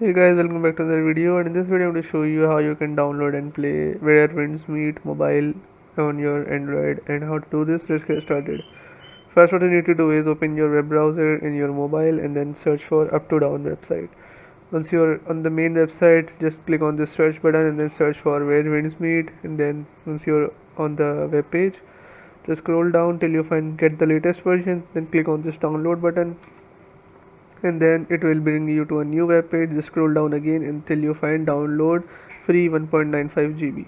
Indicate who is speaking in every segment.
Speaker 1: Hey guys, welcome back to another video, and in this video I'm going to show you how you can download and play Where Winds Meet mobile on your Android. And how to do this, let's get started. First, what you need to do is open your web browser in your mobile and then search for up to down website. Once you're on the main website, just click on this search button and then search for Where Winds Meet, and then once you're on the web page, just scroll down till you find get the latest version, then click on this download button, and then it will bring you to a new web page. Just scroll down again until you find download free 1.95 GB.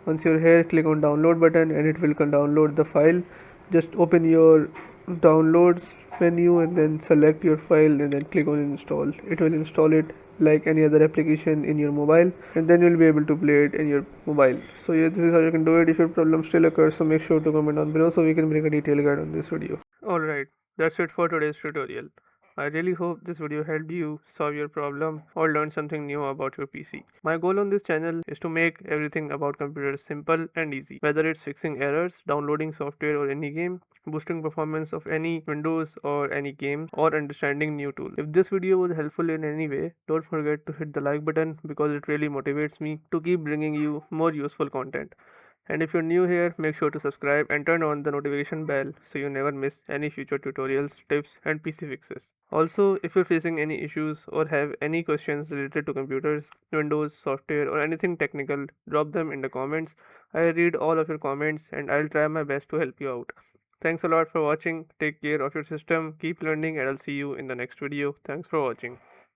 Speaker 1: Once you're here, click on download button and it will download the file. Just open your downloads menu and then select your file and then click on install. It will install it like any other application in your mobile, and then you'll be able to play it in your mobile. So yeah, this is how you can do it. If your problem still occurs, so make sure to comment down below so we can bring a detailed guide on this video. Alright, that's it for today's tutorial. I really hope this video helped you solve your problem or learn something new about your PC. My goal on this channel is to make everything about computers simple and easy, whether it's fixing errors, downloading software or any game, boosting performance of any Windows or any game, or understanding new tools. If this video was helpful in any way, don't forget to hit the like button because it really motivates me to keep bringing you more useful content. And if you're new here, make sure to subscribe and turn on the notification bell so you never miss any future tutorials, tips, and PC fixes. Also, if you're facing any issues or have any questions related to computers, Windows, software, or anything technical, drop them in the comments. I read all of your comments and I'll try my best to help you out. Thanks a lot for watching. Take care of your system, keep learning, and I'll see you in the next video. Thanks for watching.